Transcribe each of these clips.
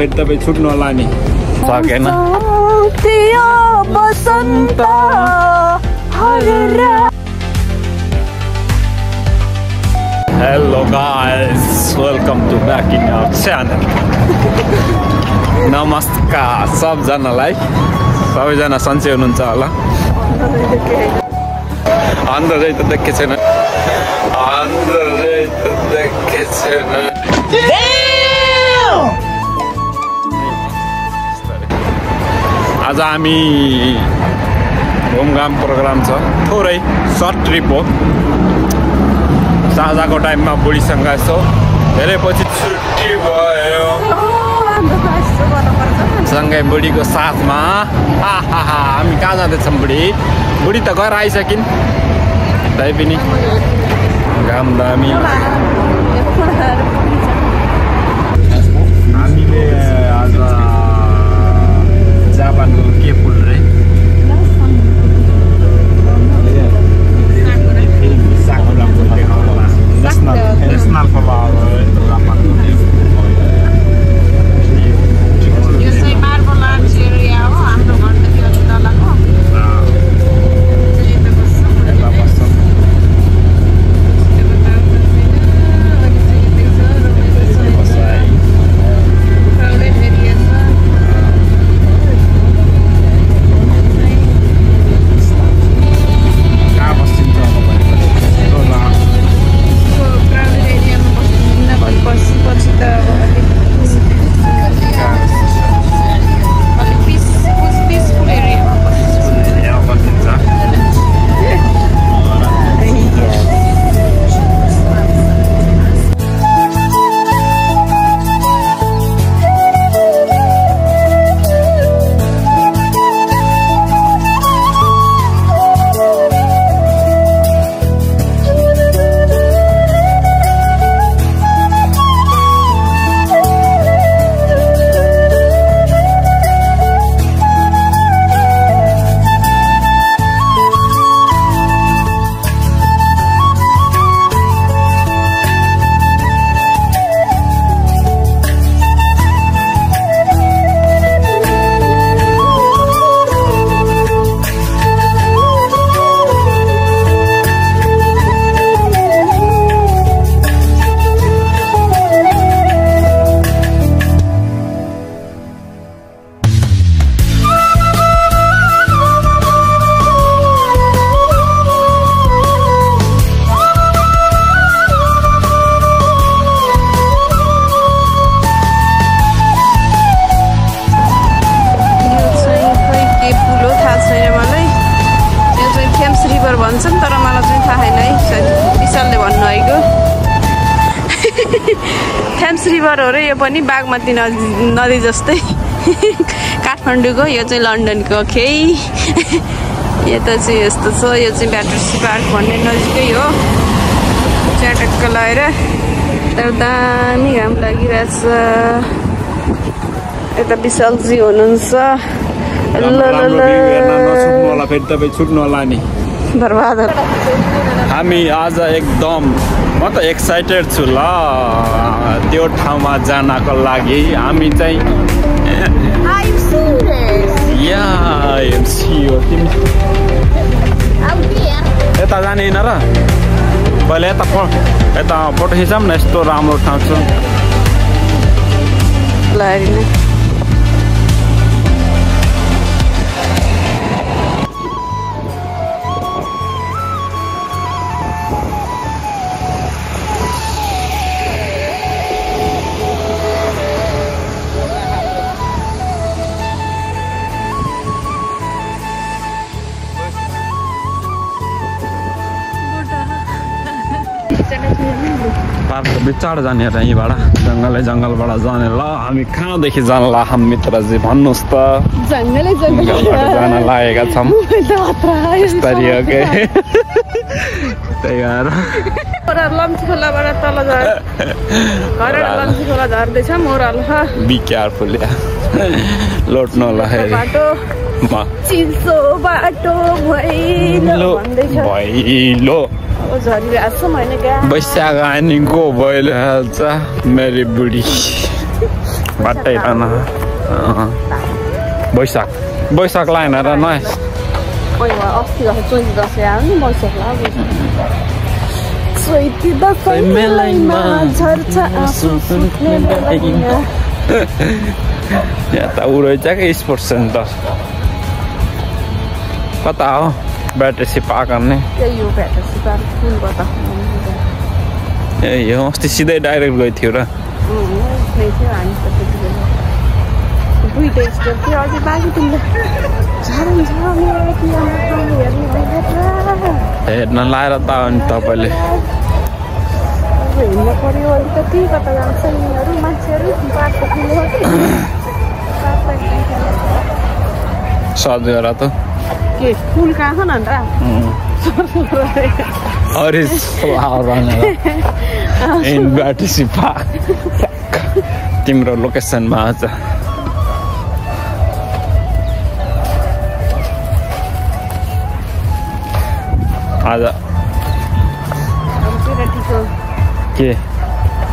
फेरि तपाईँ छुट्नु होला नि सकेन hello guys welcome to back in our channel नमस्कार सबजनालाई सबैजना सन्चै हुनुहुन्छ होला अन्धरै त देखे छैन आज हामी घुमघाम प्रोग्राम छ थोरै सर्ट ट्रिप हो साँझको टाइममा बुढीसँग यसो धेरै पछि छुट्टी भयो सँगै बुढीको साथमा हामी कहाँ जाँदैछौँ बुढी त घर आइसकिन् तै पनि घाम दामी हामीले आज जापानको के फुल रे नेसनल फ्लावर भन्छन् तर मलाई चाहिँ थाहा छैन है सायद विशालले भन्नु आएको थेम्स रिभर हो र यो पनि बागमती नदी जस्तै काठमाडौँको यो चाहिँ लन्डनको खेइ यता चाहिँ यस्तो छ यो चाहिँ ब्याटर्सी पार्क भन्ने नजिकै हो च्याटक्क लगाएर तर दामी घाम लागिरहेछ यता विशालजी हुनुहुन्छ फेरि तपाईँ छुट्नु होला नि बर्बाद हामी आज एकदम म त एक्साइटेड छु ल त्यो ठाउँमा जानको लागि हामी चाहिँ यता जाने होइन र पहिले यता फोटो खिचौँ न यस्तो राम्रो ठाउँ छ पार्क बिचार जाने यहीँबाट जङ्गलबाट जाने ल हामी कहाँदेखि जानला हामी मित्रजी भन्नुहोस् त जङ्गलबाट जान लागेका छौँ त्यही भएर लम्ची खोलाबाट तल लम्ची खोला झर्दैछ मोरल बी केयरफुल लोट्नु होला चिसो बाटो भैलो वैशाख आनीको भइहाल्छ मेरी बुढी बाटै रहन बैशाख लाइन र नयाँ अस्ति गएको चैती दसैँ आयो नि बैशाख लाग्यो चैती दसैँ मेलैमा झर्छ आँसु सुत्ने बेलैमा यहाँ त उ रहेछ क्या स्पोर्ट्स सेन्टर कता हो ब्याट्रेसी पार्क भन्ने यो ब्याट्रेसी पार्क कुनबाट ए यो अस्ति सिधै डाइरेक्ट गएको थियो र दुईटा स्टेप थियो अझै बाँकी हेर्न लाएर त अनि तपाईँले हिँड्न पर्यो अलिकति कता जान्छ यिनीहरू मान्छेहरू बाटो खुल्यो सजिएर त के फुल कहाँ छ न त Orange flower in Battersea Park. तिम्रो लोकेसनमा आछ आज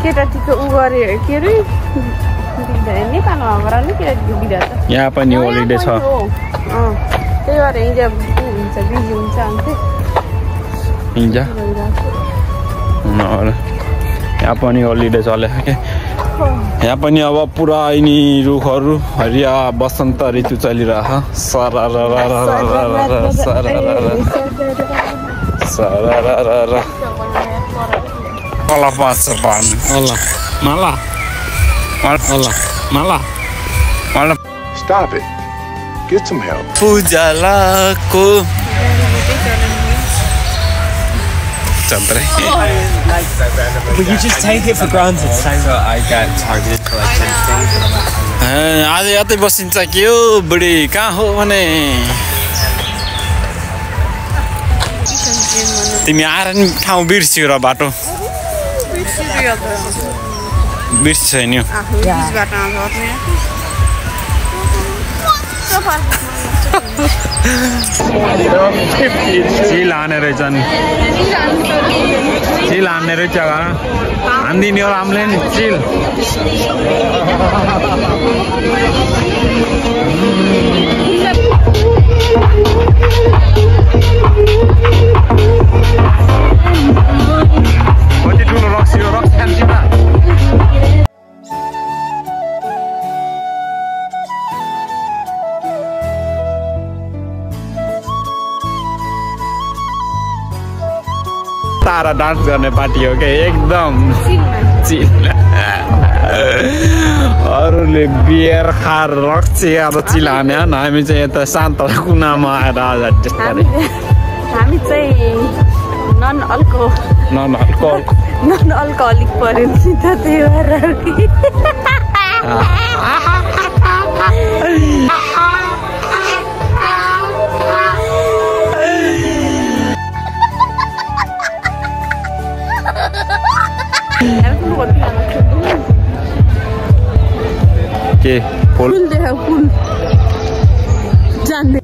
केटाटीको उ गरे के अरे नेपालमा गरा नि केटाटीको बिदा त यहाँ पनि होलिडे छ त्यही भएर हिजो हुन्छ बिजी हुन्छ अन्त हिजो यहाँ पनि होलिडे चलेको के यहाँ पनि अब पुरा यिनी रुखहरू हरिया बसन्त ऋतु चलिरहेको Stop it. Get some help. Pujalako. But you just take it for granted. So I get targeted for like 10 things. आज यतै बसिन्छ के हो बुढी कहाँ हो भने तिमी आएर नि ठाउँ बिर्सियो र बाटो बिर्सियो नि चिल हाने रहेछ नि चिल हान्ने रहेछ हानिदिने हो रामले नि चिल कति ठुलो रक्सी हो रक्सी खान्छ तारा डान्स गर्ने पार्टी हो क्या एकदम चिल अरूले बियर खाएर रक्सी अब चिल हाने हामी चाहिँ यता शान्त कुनामा आएर आज हामी चाहिँ नन अल्कोहलिक पर्यो नि त त्यही भएर के फुल देखा फुल जान्दै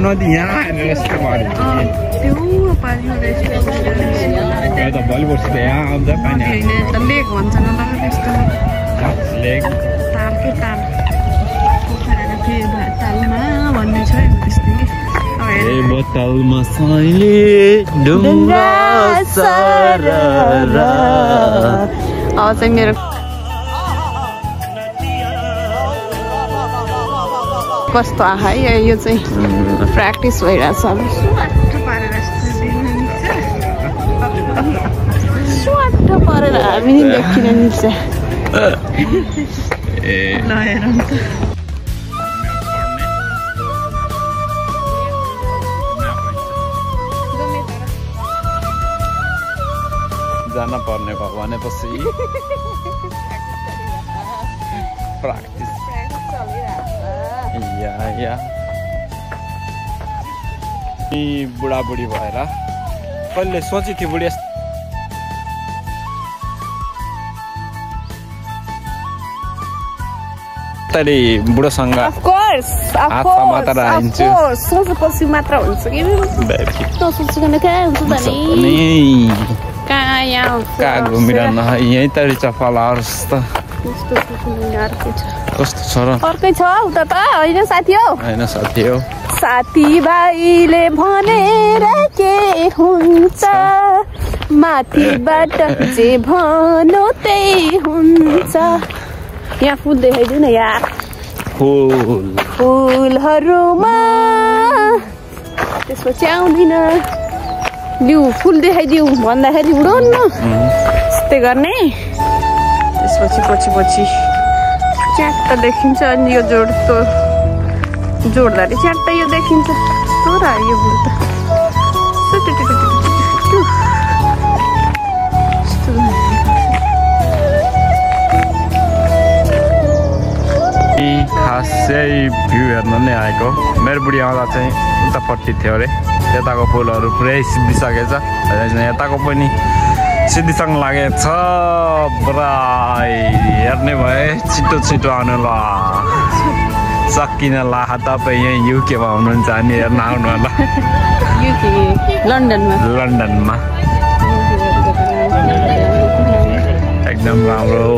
नदी यहाँ आएर यस्तो भयो त भलिबल यहाँ आउँछ पानी लेक भन्छ न त्यस्तो लेक तालकै ताल पोखराको फेरि तालमा भन्ने छ त्यस्तै अब बोतलमा सैले ढुङ्गा सररा अब चाहिँ मेरो कस्तो आयो यो चाहिँ प्र्याक्टिस भइरहेछ अब स्वाट परेर हामी नि देखिन निल्छ जान पर्ने भयो भनेपछि प्र्याक्टिस बुढाबुढी भएर कहिले सोची थियो बुढी बुढोसँग मात्र सोचेपछि मात्र हुन्छ कि नसोचिकन कहाँ हुन्छ त नि कहाँ घुमिरहन यहीँ त फलावर्स त कस्तो छ र अर्कै छ उता त होइन साथी हो होइन साथी हो साथीभाइले भनेर के हुन्छ माथिबाट जे भनो त्यही हुन्छ यहाँ फुल देखाइदिउ न यार फुलहरूमा त्यसपछि आउँदिन दिउ फुल देखाइदिउ भन्दाखेरि उडाउनु यस्तै गर्ने त्यसपछि पछि च्याट्ट देखिन्छ अनि यो जोड्दाखेरि च्याट्ट यो देखिन्छ तर यो फुल त खास चाहिँ भ्यू हेर्न नै आएको मेरो बुढी आउँदा चाहिँ उतापट्टि थियो अरे यताको फुलहरू पुरै सिद्धिसकेछ यताको पनि सिद्धिसँग लागेछ बराई हेर्ने भए छिटो आउनु ल सकिन ला तपाईँ यहीँ युकेमा हुनुहुन्छ अनि हेर्न आउनु होला लन्डनमा एकदम राम्रो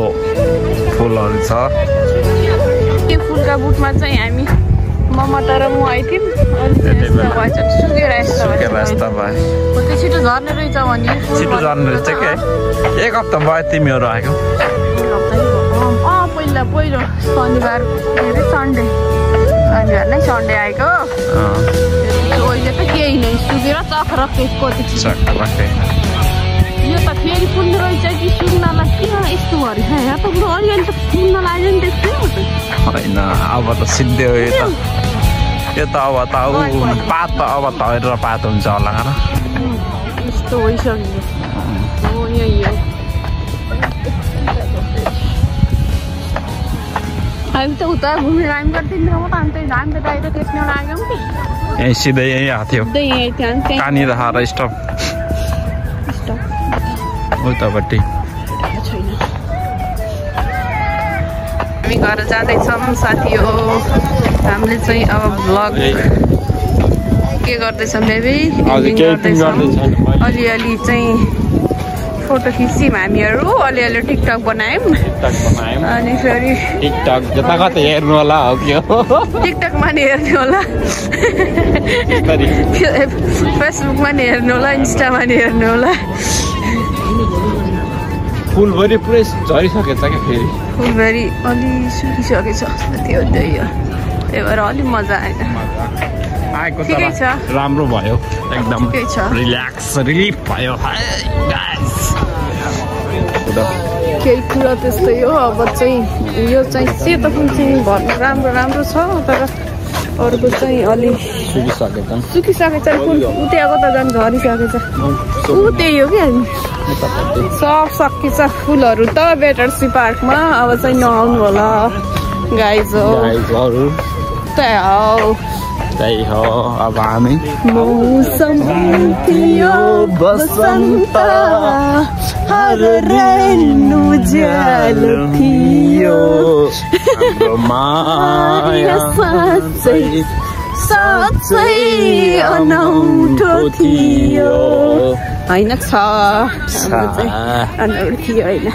फुलहरू छ त्यो फुलका बुटमा चाहिँ हामी ममता र म आइथ्यौँ छिटो झर्ने रहेछ भने छिटो झर्ने रहेछ के एक हप्ता भयो तिमीहरू आएको पहिलो शनिबार के अरे सन्डे नै सन्डे आएको अहिले त केही नै सुकेर चक्रक्कै कति यो त फेरि फुल्ने रहेछ कि सुक्नलाई किन यस्तो भयो यहाँ त बुढो अलिअलि त फुल्न लाग्यो नि त्यस्तै होइन अब त सिद्धो यो त अब त पात त अब त हेरेर पात हुन्छ होला यस्तो भइसक्यो यही हो हामी त उता घुमेर हामी गर्थ्यौँ म त हामी त बाहिर देख्न लाग्यौँ कि यहीँ सिधै यहीँ आएको थियो कहाँनिर हार स्टप उतापट्टि हामी घर जाँदैछौँ साथी हो हामीले चाहिँ अब भ्लग के गर्दैछौँ बेबी अलिअलि चाहिँ फोटो खिच्यौँ हामीहरू अलिअलि टिकटक बनायौँ अनि फेरि टिकटक जता कतै हेर्नु होला हो कि टिकटकमा नि हेर्नु होला फेसबुकमा नि हेर्नु होला इन्स्टामा नि हेर्नु होला फुलभरि पुरै झरिसकेछ क्या फेरि फुलभरि अलि सुकिसकेछ त्यो त्यही भएर अलिक मजा आएन आएको त राम्रो भयो एकदम रिल्याक्स रिलिफ भयो केही कुरा त्यस्तै हो अब चाहिँ यो चाहिँ सेतो फुल चाहिँ भर्नु राम्रो छ तर अर्को चाहिँ अलि सुकिसकेछ फुल उतिएको त झन् झरिसकेछ त्यही हो कि हामी सब सकिन्छ फुलहरू त बेटरसी पार्कमा अब चाहिँ नआउनु होला गाइजहरू त्यही हो अब हामी मौसम थियो बसन्त हर रेनु ज्याल थियो माया साँच्चै अनौठो थियो होइन छ अनौठो थियो होइन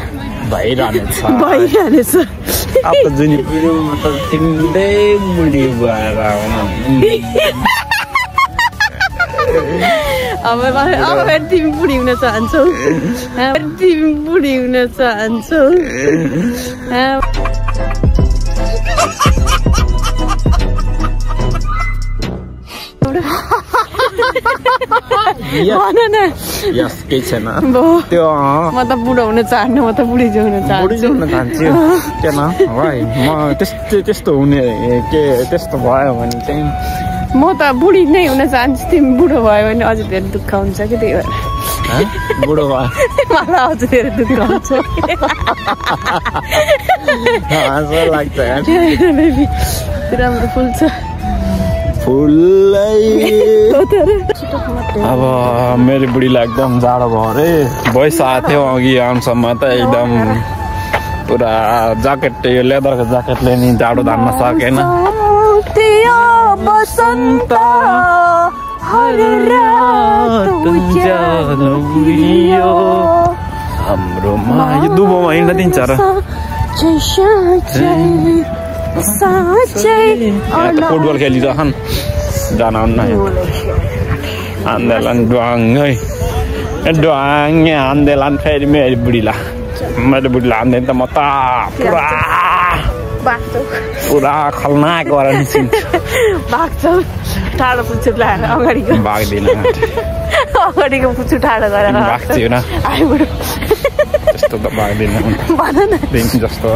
भइरहनेछ अब जुन पिँढीमा त तिमीले बुढी भएर अब फेरि तिमी बुढी हुन चाहन्छौ तिमी बुढी हुन चाहन्छौ भन न यस केही छैन त्यो म त बुढो हुन चाहन्न म त बुढी हुन चाहन्छु किन भाइ म त्यस्तो हुने के त्यस्तो भयो भने चाहिँ म त बुढी नै हुन चाहन्छु तिमी बुढो भयो भने अझ धेरै दुःख हुन्छ कि त्यही भएर बुढो भयो मलाई अझ धेरै दुःख हुन्छ लाग्छ राम्रो फुल छ अब मेरो बुढीलाई एकदम जाडो भयो अरे भइसकेको थियो अघि आउनुसम्म त एकदम पुरा ज्याकेट यो लेदरको ज्याकेटले नि जाडो धान्न सकेन हाम्रोमा यो दुबोमा हिँड्न दिन्छ र फुटबल खेलिरहन् जान आउन आन्दोलन ड्वाङ्गै ड्वाङ्गे आन्दोलन फेरि मेरो बुढीलाई हान्दैन त म त पुरा खलनाक गरेर भाग्छौ टाढो पुच्छु लगाएर अगाडिको भाग्दिन अगाडिको पुच्छु टाढो गरेर भाग्छु न त्यस्तो त भाग्दिन जस्तो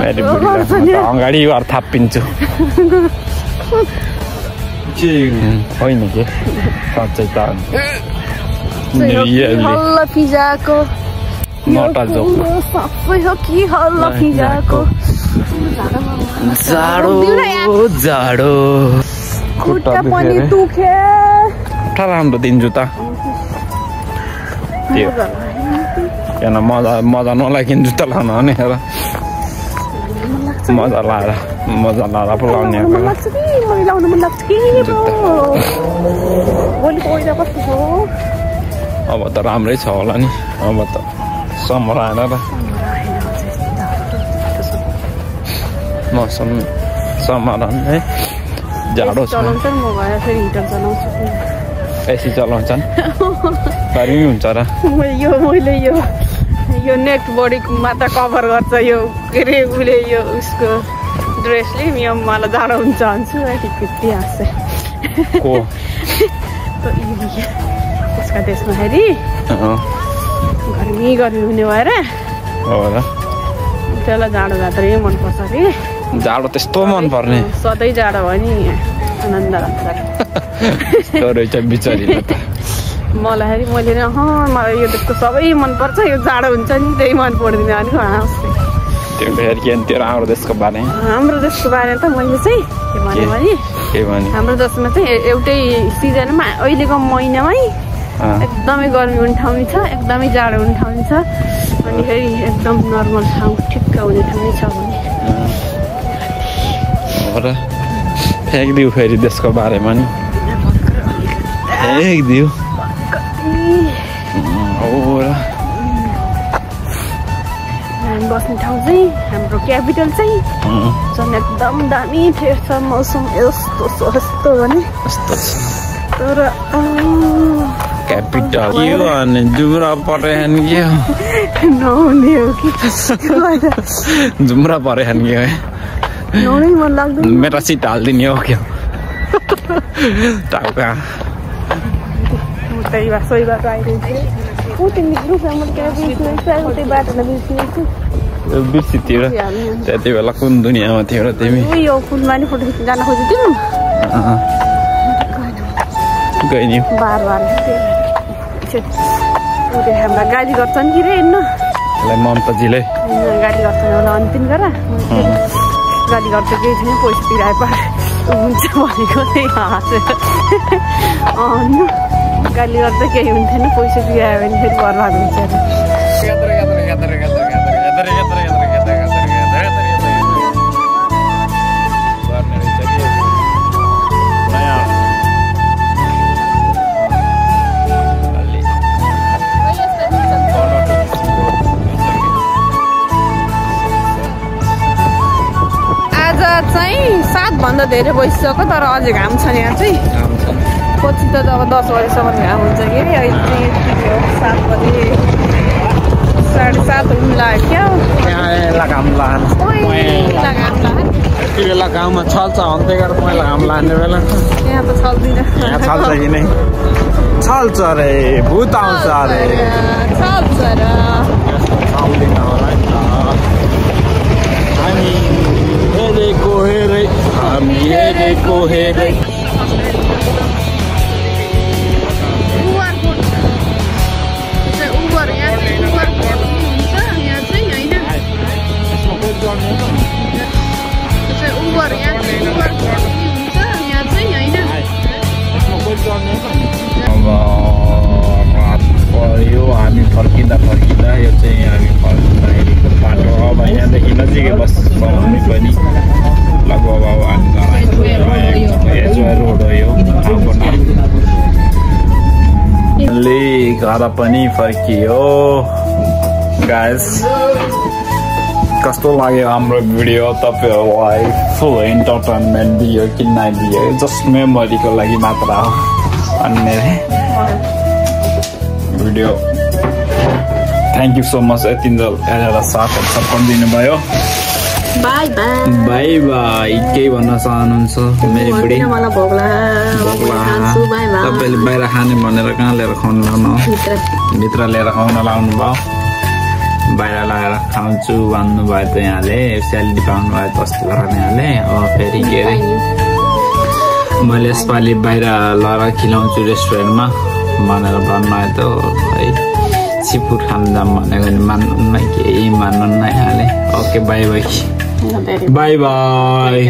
मेरो बुढीलाई अगाडि गएर थापिन्छु होइन के साँच्चै त फिजाको नटा जोक्नु जाडो जाडो खुट्टा पनि दुखे राम्रो दिन्छु त त्यो किन मजा नलागिकन जुत्ता लानु भने र मजा लाएर पो लाउने अब त राम्रै छ होला नि अब त समर आएन र मौसम समाधान है जाडो छ एसी चलाउँछन् पारि हुन्छ र मैले यो नेक बडी मात्र कभर गर्छ यो के अरे उसले यो उसको ड्रेसले यो मलाई जाडो हुन्छ भन्छु ठिक हाँस्छ उसका देशमा फेरि गर्मी हुने भएर त्यसलाई जाडो जात्रै मनपर्छ कि जाडो त्यस्तो मनपर्ने सधैँ जाडो भयो नि आनन्द लाग्छ बिचरी मलाई फेरि मैले मलाई यो देशको सबै मनपर्छ यो जाडो हुन्छ नि त्यही मन पर्दैन अनि हाम्रो देशको बारे त मैले चाहिँ के भने हाम्रो देशमा चाहिँ एउटै सिजनमा अहिलेको महिनामै एकदमै गर्मी हुने ठाउँ छ एकदमै जाडो हुने ठाउँ छ अनि फेरि एकदम नर्मल ठाउँ ठिक्क हुने ठाउँ छ भने फ्याँकिदियो फेरि देशको बारेमा नि फ्याँकिदियो बस्ने ठाउँ चाहिँ हाम्रो क्यापिटल चाहिँ झन् एकदम दामी ठेर छ मौसम यस्तो सस्तो भने तर क्यापिटल अनि जुम्रा परेन के नहुने हो कि जुम्रा परेन के नहुनै मन लाग्दैन मेरा सिट हालिदिने हो क्या टाउका त्यही बाटो आइरहेको बिर्सिथियो त्यति बेला कुन दुनियाँमा थियो र तिमी यो फुलमा नि फोटो खिच्न जान खोजेको गयो नि बार हाम्रा गाली गर्छन् कि रे हेर्नु ममताजीले गाली गर्छन् होला अन्तिम गरेर गाली गर्छ केही छैन पैसा तिराए हुन्छ भनेको त्यही हाँसेर गाली गर्दा केही हुन्थेन पैसा तिरायो भने फेरि बर्बाद हुन्छ भन्दा धेरै भइसक्यो तर अझै घाम छ नि यहाँ चाहिँ पछि त अब 10 बजेसम्म घाम हुन्छ कि अहिले चाहिँ यति हो 7 बजे 7:30 हुन लाग्यो क्या घाम लाग्यो यति बेला गाउँमा छल्छ अन्त्य गरेर पहिला घाम लाग्ने बेला यहाँ त छल्दिन यहाँ छल्छ कि नै छल्छ अरे भूत आउँछ अरे छल्छ र छल्दिन होला नि त हामी हेरेको हेरै यो हामी फर्किँदा यो चाहिँ हामी फर्किँदाखेरिको बाटो अब यहाँदेखि नजिकै बस बनाउने पनि लगभग अब हामी रोड हो यो घर पनि फर्कियो गाइस कस्तो लाग्यो हाम्रो भिडियो तपाईँहरूलाई फुल इन्टरटेनमेन्ट दियो कि नदियो जस्ट मेमोरीको लागि मात्र हो अन्य video thank you so much यतिन्जेल हेरेर साथहरू सपोर्ट दिनुभयो बाई बाई केही भन्न चाहनुहुन्छ मेरो बुढी तपाईँले बाहिर खाने भनेर कहाँ लिएर खुवाउनु लाउनु भित्र लिएर खुवाउन लाउनु भयो बाहिर लगाएर खान्छु भन्नुभयो त यहाँले स्यालेरी पाउनुभयो जस्तो गरेर यहाँले अब फेरि के अरे मैले यसपालि बाहिर लगाएर खिलाउँछु रेस्टुरेन्टमा भनेर भन्नुभयो त है सिफुड खानु जाऊँ भनेको नि मान्नुहुन्न केही मान्नुहुन्न यहाँले ओके बाई बाई